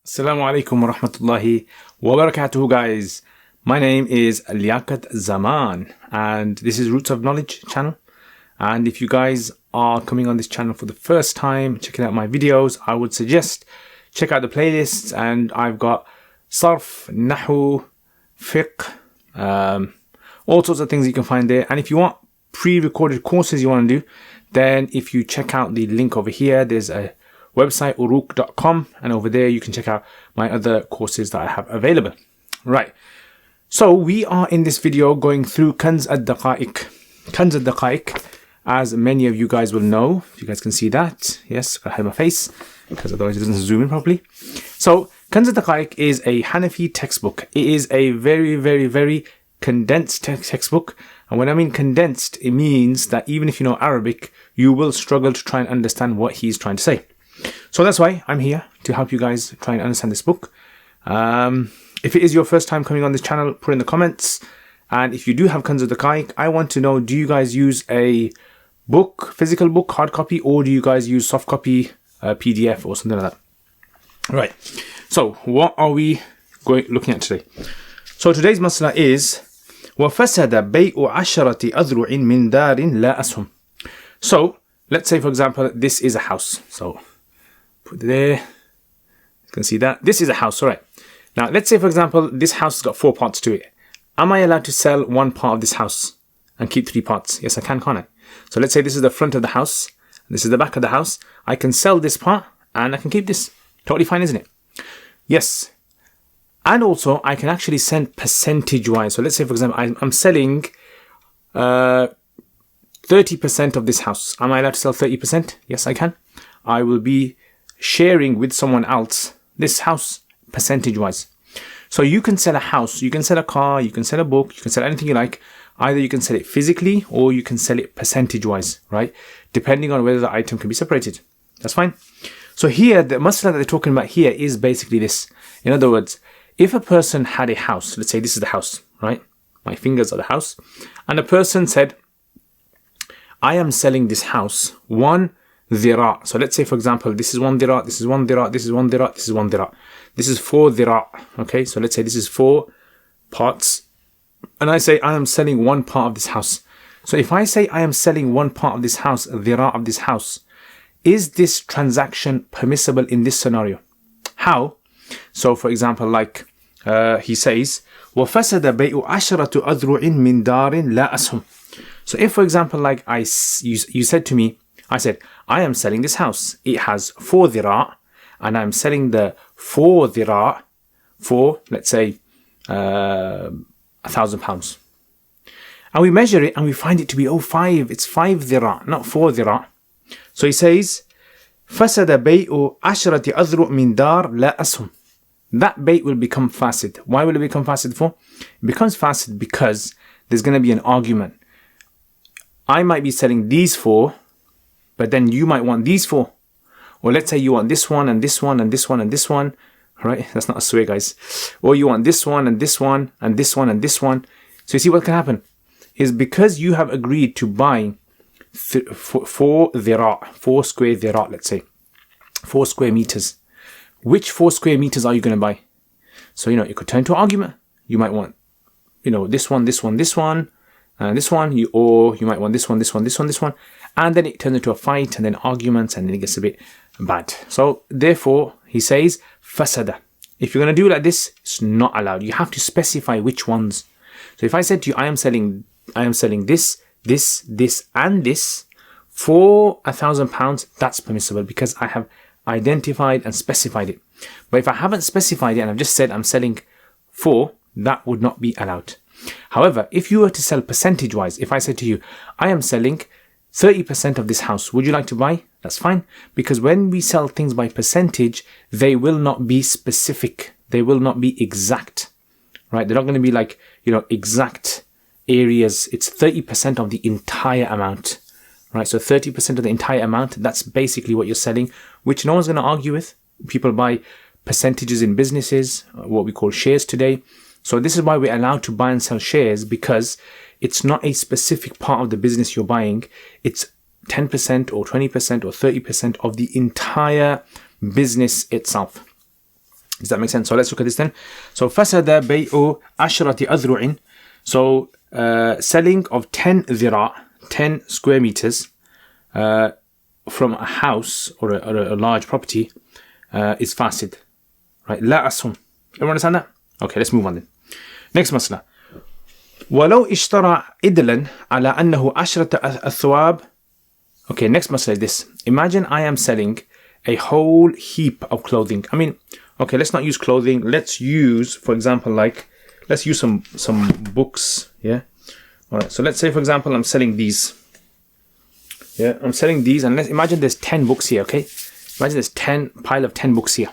Assalamu alaikum wa rahmatullahi wa barakatuhu, guys. My name is Liaquat Zaman and this is Roots of Knowledge channel. And if you guys are coming on this channel for the first time, checking out my videos, I would suggest check out the playlists. And I've got Sarf, Nahu, Fiqh, all sorts of things you can find there. And if you want pre-recorded courses you want to do, then if you check out the link over here, there's a website uruq.com, and over there you can check out my other courses that I have available. Right, so we are in this video going through Kanz al-Daqaiq. Kanz al-Daqaiq, as many of you guys will know, if you guys can see that. Yes, I hide my face because otherwise it doesn't zoom in properly. So Kanz al-Daqaiq is a Hanafi textbook. It is a very condensed textbook. And when I mean condensed, it means that even if you know Arabic, you will struggle to try and understand what he's trying to say. So that's why I'm here to help you guys try and understand this book. If it is your first time coming on this channel, put in the comments. And if you do have Kanz al-Daqaiq, I want to know, do you guys use a book, physical book, hard copy, or do you guys use soft copy, PDF or something like that? Right. So what are we looking at today? So today's masala is وفسد بيع عشرة أذرع من دار لا أسهم. So let's say, for example, this is a house. So put it there. You can see that. This is a house, all right. Now, let's say, for example, this house has got 4 parts to it. Am I allowed to sell one part of this house and keep 3 parts? Yes, I can, can't I? So let's say this is the front of the house. This is the back of the house. I can sell this part and I can keep this. Totally fine, isn't it? Yes. And also, I can actually send percentage-wise. So let's say, for example, I'm selling 30% of this house. Am I allowed to sell 30%? Yes, I can. I will be sharing with someone else this house percentage-wise. So you can sell a house, you can sell a car, you can sell a book, you can sell anything you like. Either you can sell it physically or you can sell it percentage-wise, right? Depending on whether the item can be separated. That's fine. So here, the masala that they're talking about here is basically this. In other words, if a person had a house, let's say this is the house, right? My fingers are the house. And a person said, I am selling this house 1 ذراع. So let's say, for example, this is 1 ذراع, this is 1 ذراع, this is 1 ذراع, this is 1 ذراع. This is 4 ذراع. Okay, so let's say this is 4 parts. And I say I am selling 1 part of this house. So if I say I am selling 1 part of this house, ذراع of this house, is this transaction permissible in this scenario? How? So for example, like he says, وفسد بيع عشرة أذرع من دار لا أسهم. So if, for example, like you said to me, I said, I am selling this house. It has 4 ذراع and I'm selling the 4 ذراع for, let's say, £1,000. And we measure it and we find it to be, 5. It's 5 ذراع, not 4 ذراع. So he says, فسد بيع عشرة أذرع من دار لا أسهم. That bait will become fasid. Why will it become fasid for? It becomes fasid because there's going to be an argument. I might be selling these 4, but then you might want these 4. Or let's say you want this one and this one and this one and this one. Right? That's not a swear, guys. Or you want this one and this one and this one and this one. So you see what can happen is because you have agreed to buy 4 ذراع, 4 square ذراع, let's say 4 square meters. Which 4 square meters are you going to buy? So, it could turn to an argument. You might want, this one, this one, this one, and this one, or you might want this one, this one, this one, this one. And then it turns into a fight and then arguments and then it gets a bit bad. So, therefore, he says, fasada. If you're going to do it like this, it's not allowed. You have to specify which ones. So, if I said to you, I am selling this, and this for £1,000, that's permissible because I have identified and specified it. But if I haven't specified it and I've just said I'm selling 4, that would not be allowed. However, if you were to sell percentage wise, if I said to you, I am selling 30% of this house, would you like to buy? That's fine. Because when we sell things by percentage, they will not be specific. They will not be exact, right? They're not going to be like, exact areas. It's 30% of the entire amount. Right, so 30% of the entire amount, that's basically what you're selling, which no one's going to argue with. People buy percentages in businesses, what we call shares today. So this is why we're allowed to buy and sell shares, because it's not a specific part of the business you're buying. It's 10% or 20% or 30% of the entire business itself. Does that make sense? So let's look at this then. So فسد بيع عشرة أذرع. So selling of 10 ذراع, 10 square meters from a house or a large property is fasid. Right? لا أسهم. Everyone understand that? Okay, let's move on then. Next مسألة. ولو اشترى عدلا على أنه عشرة أثواب. Okay, next مسألة is this. Imagine I am selling a whole heap of clothing. I mean, okay, let's not use clothing. Let's use, for example, let's use some books. Yeah. All right. So let's say, for example, I'm selling these. Yeah, I'm selling these, and let's imagine there's 10 books here. Okay. Imagine there's 10 pile of 10 books here.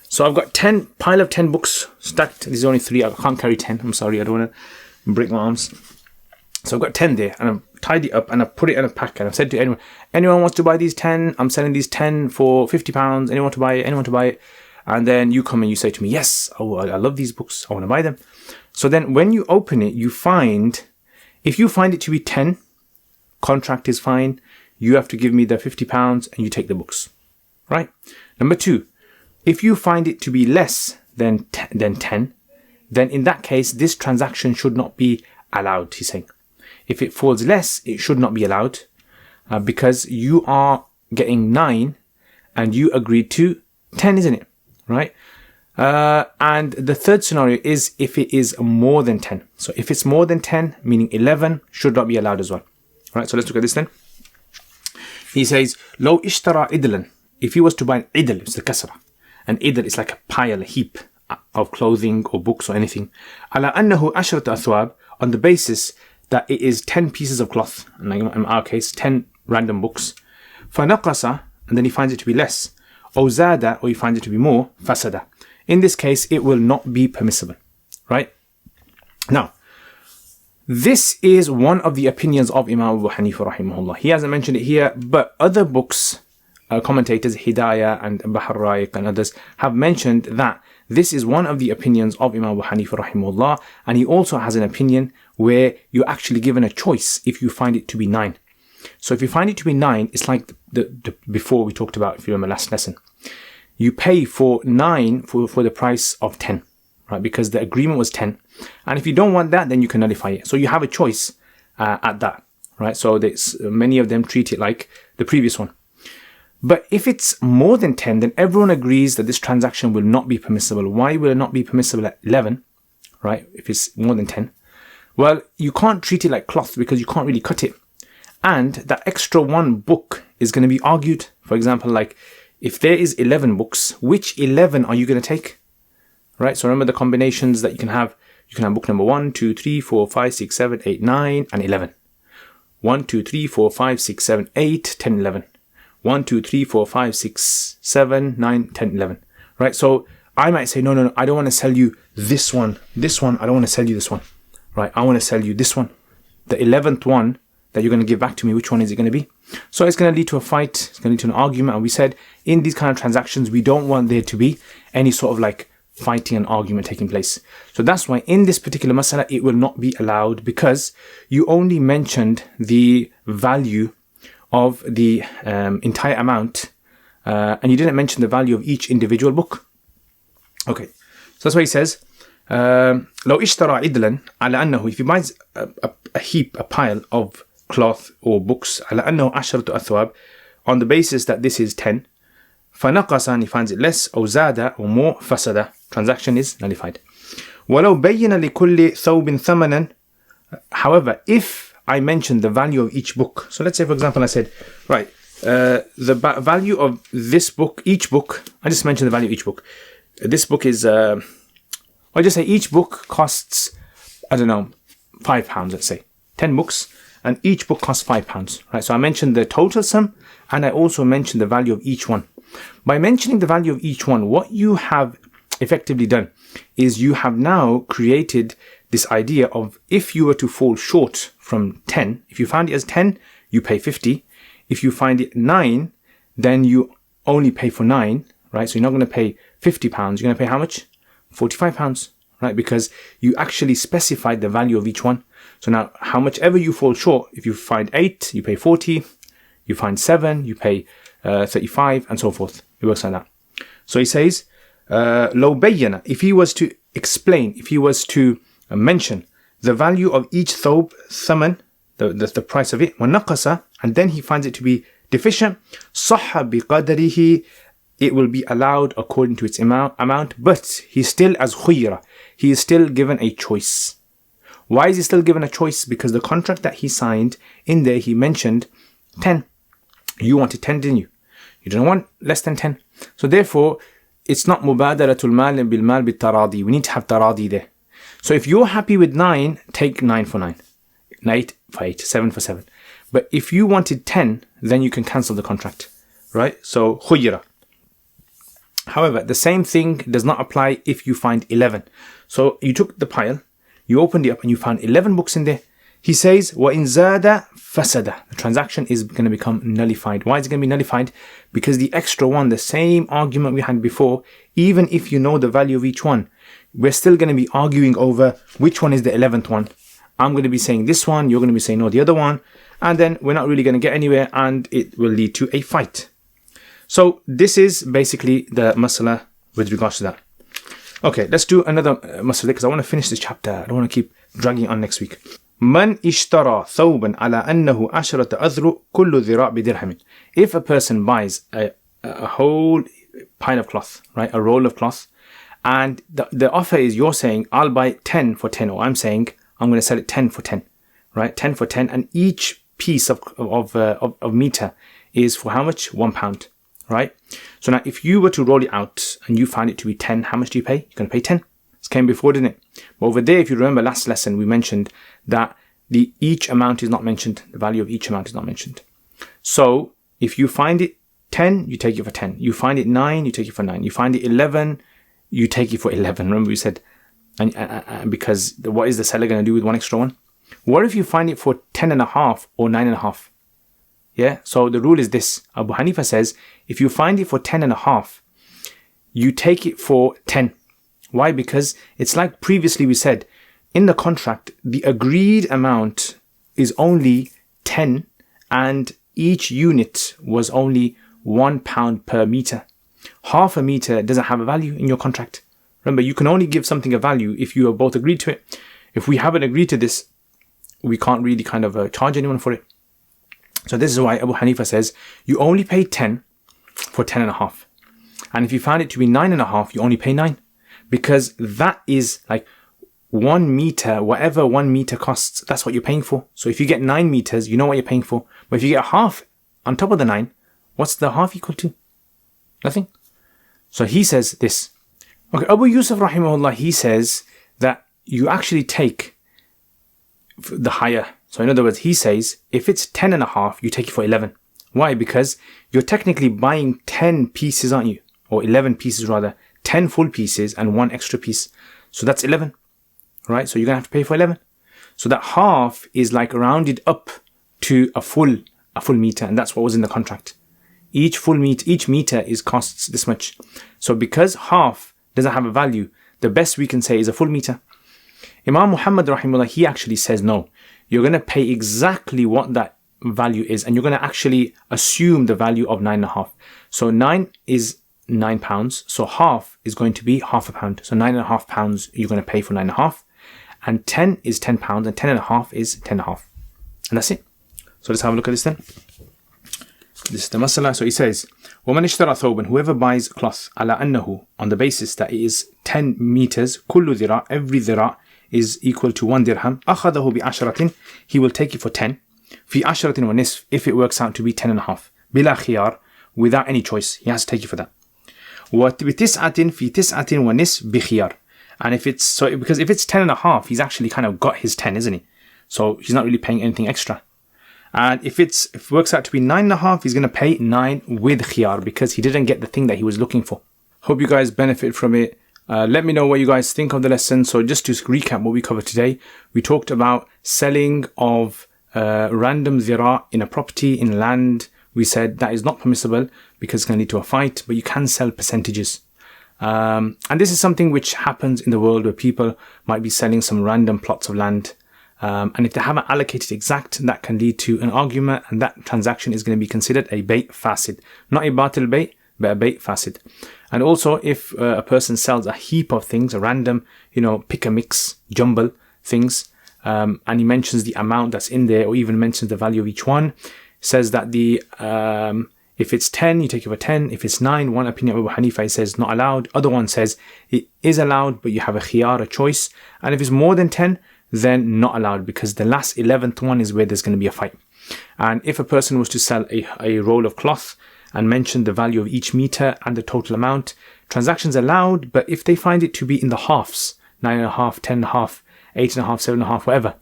So I've got 10 pile of 10 books stacked. This is only 3. I can't carry 10. I'm sorry. I don't want to break my arms. So I've got 10 there, and I've tied it up, and I've put it in a pack, and I've said to anyone wants to buy these 10, I'm selling these 10 for £50. Anyone want to buy it? Anyone to buy it? And then you come and you say to me, yes, oh, I love these books. I want to buy them. So then when you open it, if you find it to be 10, contract is fine. You have to give me the £50 and you take the books. Right? Number 2, if you find it to be less than 10, then in that case, this transaction should not be allowed, he's saying. If it falls less, it should not be allowed because you are getting 9 and you agreed to 10, isn't it? Right? And the third scenario is if it is more than 10. So if it's more than 10, meaning 11, should not be allowed as well. Right? So let's look at this then. He says, لو اشترى عدلا. If he was to buy an idl, it's the kasra. An idl is like a pile, a heap of clothing or books or anything. على أنه عشرة أثواب, on the basis that it is 10 pieces of cloth, and in our case 10 random books. فنقص, and then he finds it to be less. أو زاد, or he finds it to be more. فسد. In this case, it will not be permissible. Right? Now, this is one of the opinions of Imam Abu Hanifa rahimahullah. He hasn't mentioned it here, but other books, commentators, Hidayah and Bahr and others, have mentioned that this is one of the opinions of Imam Abu Hanifa rahimahullah, and he also has an opinion where you're actually given a choice if you find it to be 9. So if you find it to be 9, it's like the before we talked about, if you remember last lesson. You pay for 9 for the price of 10, right? Because the agreement was 10. And if you don't want that, then you can nullify it. So you have a choice at that, right? So many of them treat it like the previous one. But if it's more than 10, then everyone agrees that this transaction will not be permissible. Why will it not be permissible at 11, right? If it's more than 10. Well, you can't treat it like cloth because you can't really cut it. And that extra 1 book is going to be argued. For example, like if there is 11 books, which 11 are you going to take? Right? So remember the combinations that you can have. You can have book number 1, 2, 3, 4, 5, 6, 7, 8, 9, and 11. 1, 2, 3, 4, 5, 6, 7, 8, 10, 11. 1, 2, 3, 4, 5, 6, 7, 9, 10, 11. Right? So I might say, no, I don't want to sell you this one. This one, I don't want to sell you this one. Right? I want to sell you this one. The 11th one that you're going to give back to me, which one is it going to be? So it's going to lead to a fight. It's going to lead to an argument. And we said in these kind of transactions, we don't want there to be any sort of like fighting and argument taking place. So that's why in this particular masala, it will not be allowed because you only mentioned the value of the entire amount and you didn't mention the value of each individual book. Okay, so that's why he says, لو اشترى عدلا على أنه, if he buys a heap, a pile of cloth or books, على أنه عشرة أثواب, on the basis that this is 10, فنقص, and he finds it less, أو زاد, or more, فسد, transaction is nullified. ولو بين لكل ثوب ثمنا, however, if I mention the value of each book, so let's say for example I said, right, the value of this book, each book, I just mentioned the value of each book. This book is, I'll just say each book costs, I don't know, £5, let's say. 10 books, and each book costs £5, right? So I mentioned the total sum, and I also mentioned the value of each one. By mentioning the value of each one, what you have effectively done is you have now created this idea of if you were to fall short from 10, if you find it as 10, you pay 50. If you find it 9, then you only pay for 9, right? So you're not going to pay £50. You're going to pay how much? £45, right? Because you actually specified the value of each one. So now, how much ever you fall short, if you find 8, you pay 40. You find 7, you pay 35, and so forth. It works like that. So he says, لو بين, if he was to explain, if he was to mention the value of each thobe, ثمن, the price of it, ونقص, and then he finds it to be deficient, صح بقدره, it will be allowed according to its amount, but he's still as خيار, he is still given a choice. Why is he still given a choice? Because the contract that he signed, in there he mentioned 10. You wanted 10, didn't you? You don't want less than 10. So therefore, it's not مبادرة المال بالمال بالتراضي. We need to have taradi there. So if you're happy with 9, take 9 for 9. 8 for 8, 7 for 7. But if you wanted 10, then you can cancel the contract. Right? So خيار. However, the same thing does not apply if you find 11. So you took the pile, you opened it up and you found 11 books in there. He says, وَإِنْ زَادَ فَسَدَ. The transaction is going to become nullified. Why is it going to be nullified? Because the extra one, the same argument we had before, even if you know the value of each one, we're still going to be arguing over which one is the 11th one. I'm going to be saying this one, you're going to be saying no, the other one, and then we're not really going to get anywhere and it will lead to a fight. So this is basically the masala with regards to that. Okay, let's do another masala because I want to finish this chapter. I don't want to keep dragging on next week. من اشترى ثوبا على أنه عشرة أذرع كل ذراع بدرهم. If a person buys a whole pile of cloth, right, a roll of cloth, and the offer is you're saying I'll buy 10 for 10, or I'm saying I'm going to sell it 10 for 10, right, 10 for 10, and each piece of meter is for how much? £1, right? So now if you were to roll it out and you find it to be 10, how much do you pay? You're going to pay 10. This came before, didn't it? But over there, if you remember last lesson, we mentioned that each amount is not mentioned. The value of each amount is not mentioned. So if you find it 10, you take it for 10. You find it 9, you take it for 9. You find it 11, you take it for 11. Remember we said, because what is the seller going to do with one extra one? What if you find it for 10.5 or 9.5? Yeah, so the rule is this. Abu Hanifa says, if you find it for 10.5, you take it for 10. Why? Because it's like previously we said, in the contract, the agreed amount is only 10 and each unit was only £1 per meter. Half a meter doesn't have a value in your contract. Remember, you can only give something a value if you have both agreed to it. If we haven't agreed to this, we can't really kind of charge anyone for it. So this is why Abu Hanifa says, you only pay 10 for 10.5. And if you found it to be 9.5, you only pay 9. Because that is like 1 meter, whatever 1 meter costs, that's what you're paying for. So if you get 9 meters, you know what you're paying for. But if you get half on top of the 9, what's the half equal to? Nothing. So he says this. Okay, Abu Yusuf rahimahullah, he says that you actually take the higher. So in other words, he says, if it's 10.5, you take it for 11. Why? Because you're technically buying 10 pieces, aren't you? Or 11 pieces rather. 10 full pieces and 1 extra piece. So that's 11. Right? So you're going to have to pay for 11. So that half is like rounded up to a full meter. And that's what was in the contract. Each meter costs this much. So because half doesn't have a value, the best we can say is a full meter. Imam Muhammad rahimahullah, he actually says no. You're going to pay exactly what that value is. And you're going to actually assume the value of 9.5. So 9 is £9. So half is going to be £0.5. So £9.5 you're going to pay for 9.5. And 10 is £10. And 10.5 is 10.5. And that's it. So let's have a look at this then. This is the masala. So he says, وَمَنْ اشْتَرَى ثَوْبًا, whoever buys cloth, على أنه, on the basis that it is 10 meters, كل ذراع, every ذراع is equal to 1 dirham, أخذه بعشرة, he will take it for 10, في عشرة ونصف, if it works out to be 10.5, بلا خيار, without any choice, he has to take it for that. وبتسعة في تسعة ونصف بخيار, and if it's, so because if it's 10.5, he's actually kind of got his 10, isn't he? So he's not really paying anything extra. And if it works out to be 9.5, he's going to pay 9 with khiyar because he didn't get the thing that he was looking for. Hope you guys benefit from it. Let me know what you guys think of the lesson. So just to recap what we covered today, we talked about selling of random ذراع in a property, in land. We said that is not permissible because it's going to lead to a fight, but you can sell percentages. And this is something which happens in the world where people might be selling some random plots of land. And if they haven't allocated exact, that can lead to an argument, and that transaction is going to be considered a bayt fasid. Not a batil bayt, but a bayt fasid. And also, if a person sells a heap of things, a random, pick a mix, jumble things, and he mentions the amount that's in there, or even mentions the value of each one, says that if it's 10, you take it for 10. If it's 9, one opinion of Abu Hanifa says not allowed. Other one says it is allowed, but you have a khiyar, a choice. And if it's more than 10, then not allowed, because the last 11th one is where there's going to be a fight. And if a person was to sell a roll of cloth and mention the value of each meter and the total amount, transactions allowed, but if they find it to be in the halves, 9.5, 10.5, 8.5, 7.5, whatever,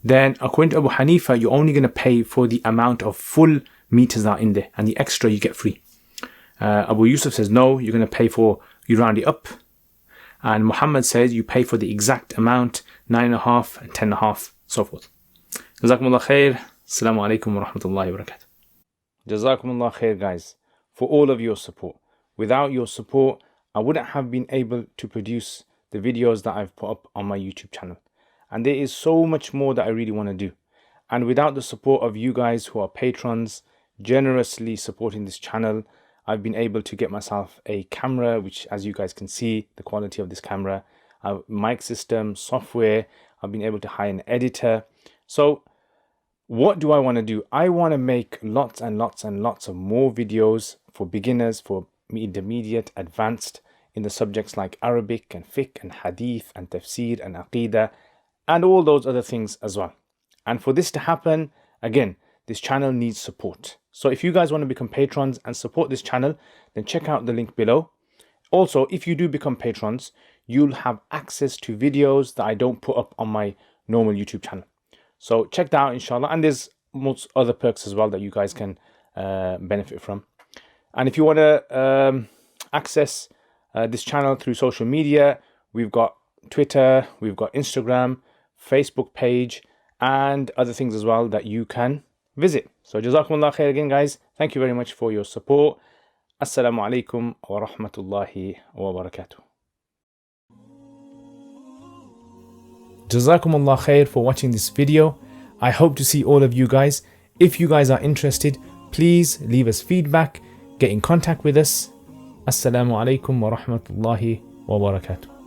then according to Abu Hanifa, you're only going to pay for the amount of full meters that are in there, and the extra you get free. Abu Yusuf says no, you're going to pay for, you round it up. And Muhammad says you pay for the exact amount, 9.5 and 10.5, so forth. Jazakumullah khair. Assalamu alaikum wa rahmatullahi wa barakatuh. Jazakumullah khair, guys, for all of your support. Without your support, I wouldn't have been able to produce the videos that I've put up on my YouTube channel. And there is so much more that I really want to do. And without the support of you guys who are patrons, generously supporting this channel, I've been able to get myself a camera, which, as you guys can see, the quality of this camera, a mic system, software. I've been able to hire an editor. So what do I want to do? I want to make lots and lots and lots of more videos for beginners, for intermediate, advanced, in the subjects like Arabic and Fiqh and Hadith and Tafsir and Aqidah and all those other things as well. And for this to happen, again, this channel needs support. So if you guys want to become patrons and support this channel, then check out the link below. Also, if you do become patrons, you'll have access to videos that I don't put up on my normal YouTube channel. So check that out, inshallah. And there's most other perks as well that you guys can benefit from. And if you want to access this channel through social media, we've got Twitter, we've got Instagram, Facebook page, and other things as well that you can visit. So Jazakumullah khair again, guys. Thank you very much for your support. Assalamu alaikum wa rahmatullahi wa barakatuh. Jazakumullah khair for watching this video. I hope to see all of you guys. If you guys are interested, please leave us feedback, get in contact with us. Assalamu alaikum wa rahmatullahi wa barakatuh.